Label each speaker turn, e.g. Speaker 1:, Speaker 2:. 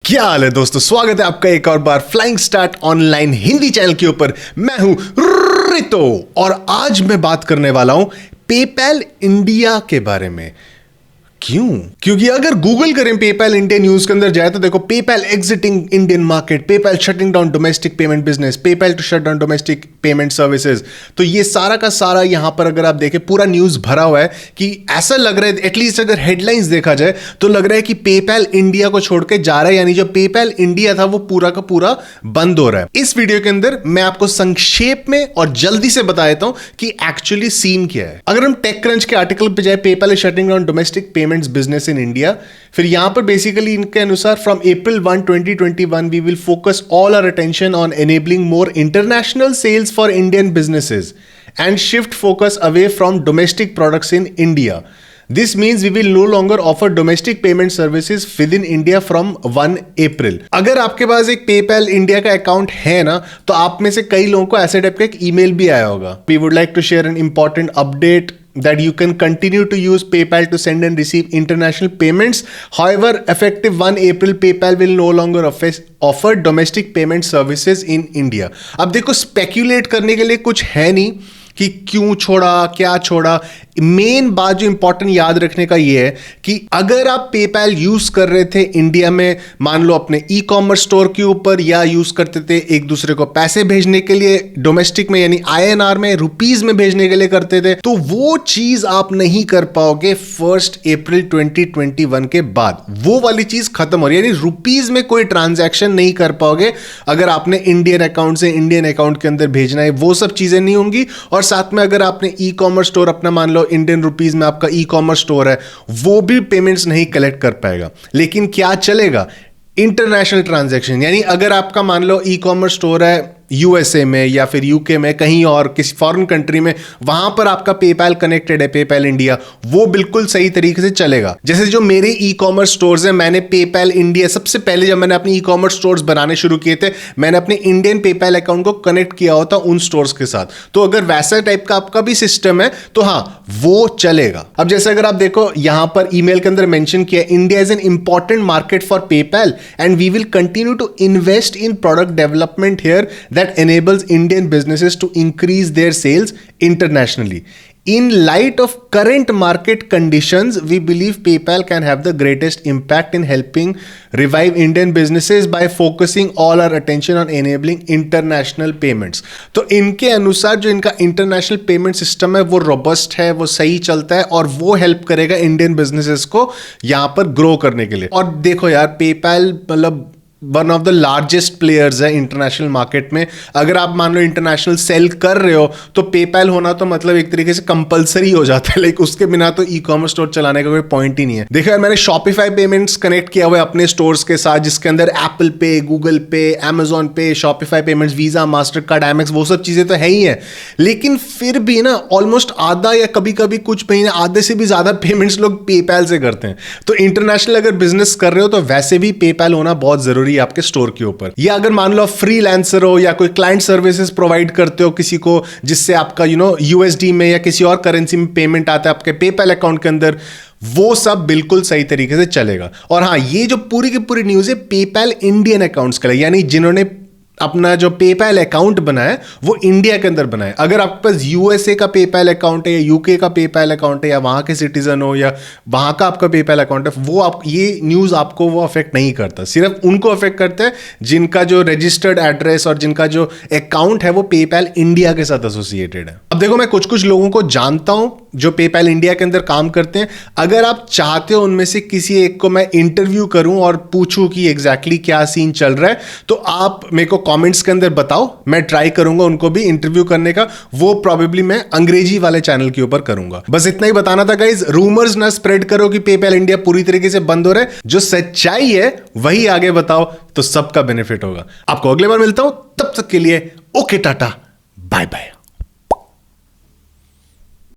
Speaker 1: क्या हाल है दोस्तों, स्वागत है आपका एक और बार flying start online Hindi channel के ऊपर। मैं हूं रितो और आज मैं बात करने वाला हूं पेपैल इंडिया के बारे में। क्यों? क्योंकि अगर गूगल करें पेपैल इंडिया न्यूज के अंदर जाए तो देखो, PayPal exiting Indian market, PayPal shutting down domestic payment business, PayPal to shut down domestic payment services. तो ये सारा का सारा यहां पर अगर आप देखें पूरा न्यूज भरा हुआ है कि ऐसा लग रहा है, एटलीस्ट अगर हेडलाइंस देखा जाए तो लग रहा है कि पेपैल इंडिया को छोड़ के जा रहा है, यानी जो पेपैल इंडिया था वो पूरा का पूरा बंद हो रहा है। इस वीडियो के अंदर मैं आपको संक्षेप में और जल्दी से बता देता हूं कि एक्चुअली सीन क्या है। अगर हम टेक क्रंच के आर्टिकल पे जाए, PayPal is shutting down domestic payments business in India, फिर यहां पर बेसिकली इनके अनुसार from April 1, 2021 we will focus all our attention on enabling more international sales for Indian businesses and shift focus away from domestic products in India. This means we will no longer offer domestic payment services within India from 1 April. अगर आपके पास एक PayPal India का account है ना, तो आप में से कई लोगों को ऐसे टाइप का एक ईमेल भी आया होगा. We would like to share an important update that you can continue to use PayPal to send and receive international payments. However, effective 1 April, PayPal will no longer offer domestic payment services in India. अब देखो, speculate करने के लिए कुछ है नहीं कि क्यों छोड़ा, क्या छोड़ा. मेन बात जो इंपॉर्टेंट याद रखने का ये है कि अगर आप पेपैल यूज कर रहे थे इंडिया में, मान लो अपने ई कॉमर्स स्टोर के ऊपर, या यूज करते थे एक दूसरे को पैसे भेजने के लिए डोमेस्टिक में, यानी INR में, रुपीज में भेजने के लिए करते थे, तो वो चीज आप नहीं कर पाओगे 1 अप्रैल 2021 के बाद. वो वाली चीज खत्म हो रही है, यानी रुपीज में कोई ट्रांजैक्शन नहीं कर पाओगे अगर आपने इंडियन अकाउंट से इंडियन अकाउंट के अंदर भेजना है. वो सब चीजें नहीं होंगी. और साथ में अगर आपने ई कॉमर्स स्टोर अपना, मान लो इंडियन रुपीज में आपका ई कॉमर्स स्टोर है, वो भी पेमेंट्स नहीं कलेक्ट कर पाएगा. लेकिन क्या चलेगा? International transaction. यानी अगर आपका मान लो ई कॉमर्स स्टोर है USA में या फिर UK में, कहीं और किसी फॉरेन कंट्री में, वहां पर आपका पेपैल कनेक्टेड है, पेपैल इंडिया, वो बिल्कुल सही तरीके से चलेगा. जैसे जो मेरे ई कॉमर्स स्टोर्स हैं, मैंने पेपैल इंडिया, सबसे पहले जब मैंने अपने ई कॉमर्स स्टोर्स बनाने शुरू किए थे, मैंने अपने इंडियन पेपैल अकाउंट को कनेक्ट किया होता उन स्टोर्स के साथ. तो अगर वैसा टाइप का आपका भी सिस्टम है तो हाँ, वो चलेगा. अब जैसे अगर आप देखो, यहां पर ईमेल के अंदर मेंशन किया, India is an important market for PayPal and we will continue to invest in product development here that enables Indian businesses to increase their sales internationally. In light of current market conditions, we believe PayPal can have the greatest impact in helping revive Indian businesses by focusing all our attention on enabling international payments. तो इनके अनुसार जो इनका international payment system है वो robust है, वो सही चलता है और वो हेल्प करेगा इंडियन बिजनेसेस को यहाँ पर ग्रो करने के लिए. और देखो यार, पेपैल मतलब one of the largest players है इंटरनेशनल मार्केट में. अगर आप मान लो इंटरनेशनल सेल कर रहे हो तो पेपैल होना तो मतलब एक तरीके से कंपलसरी हो जाता है. लाइक उसके बिना तो ई कॉमर्स स्टोर चलाने का कोई पॉइंट ही नहीं है. देखो यार, मैंने शॉपिफाई पेमेंट्स कनेक्ट किया हुआ है अपने स्टोर्स के साथ, जिसके अंदर एप्पल पे, गूगल पे, अमेजॉन पे, Shopify payments, visa, master card, MX, वो सब चीजें तो है ही है. लेकिन फिर भी ना, ऑलमोस्ट आधा या कभी कभी कुछ महीने आधे से भी ज्यादा पेमेंट्स लोग पेपैल से करते हैं. तो इंटरनेशनल अगर बिजनेस कर रहे हो तो वैसे भी पेपैल होना बहुत जरूरी आपके स्टोर के ऊपर. या अगर मान लो फ्रीलांसर हो या कोई क्लाइंट सर्विसेज प्रोवाइड करते हो किसी को, जिससे आपका USD में या किसी और करेंसी में पेमेंट आता है आपके पेपैल अकाउंट के अंदर, वो सब बिल्कुल सही तरीके से चलेगा. और हाँ, ये जो पूरी की पूरी न्यूज है पेपैल इंडियन अकाउंट्स के लिए, यानी जिन्होंने अपना जो पेपैल अकाउंट बनाया वो इंडिया के अंदर बनाया. अगर आपके पास USA का पेपैल अकाउंट है या UK का पेपैल अकाउंट है, या वहां के सिटीजन हो या वहां का आपका पेपैल अकाउंट है, वो आप, ये न्यूज आपको वो अफेक्ट नहीं करता. सिर्फ उनको अफेक्ट करता है जिनका जो रजिस्टर्ड एड्रेस और जिनका जो अकाउंट है वो पेपैल इंडिया के साथ एसोसिएटेड है. अब देखो, मैं कुछ कुछ लोगों को जानता हूं जो पेपैल इंडिया के अंदर काम करते हैं. अगर आप चाहते हो उनमें से किसी एक को मैं इंटरव्यू करूं और पूछूं कि एग्जैक्टली क्या सीन चल रहा है, तो आप मेरे को कमेंट्स के अंदर बताओ. मैं ट्राई करूंगा उनको भी इंटरव्यू करने का. वो प्रोबेबली मैं अंग्रेजी वाले चैनल के ऊपर करूंगा. बस इतना ही बताना था गाइज. रूमर्स ना स्प्रेड करो कि पेपैल इंडिया पूरी तरीके से बंद हो रहा है. जो सच्चाई है वही आगे बताओ, तो सबका बेनिफिट होगा. आपको अगले बार मिलता हूं, तब तक के लिए ओके, टाटा, बाय बाय.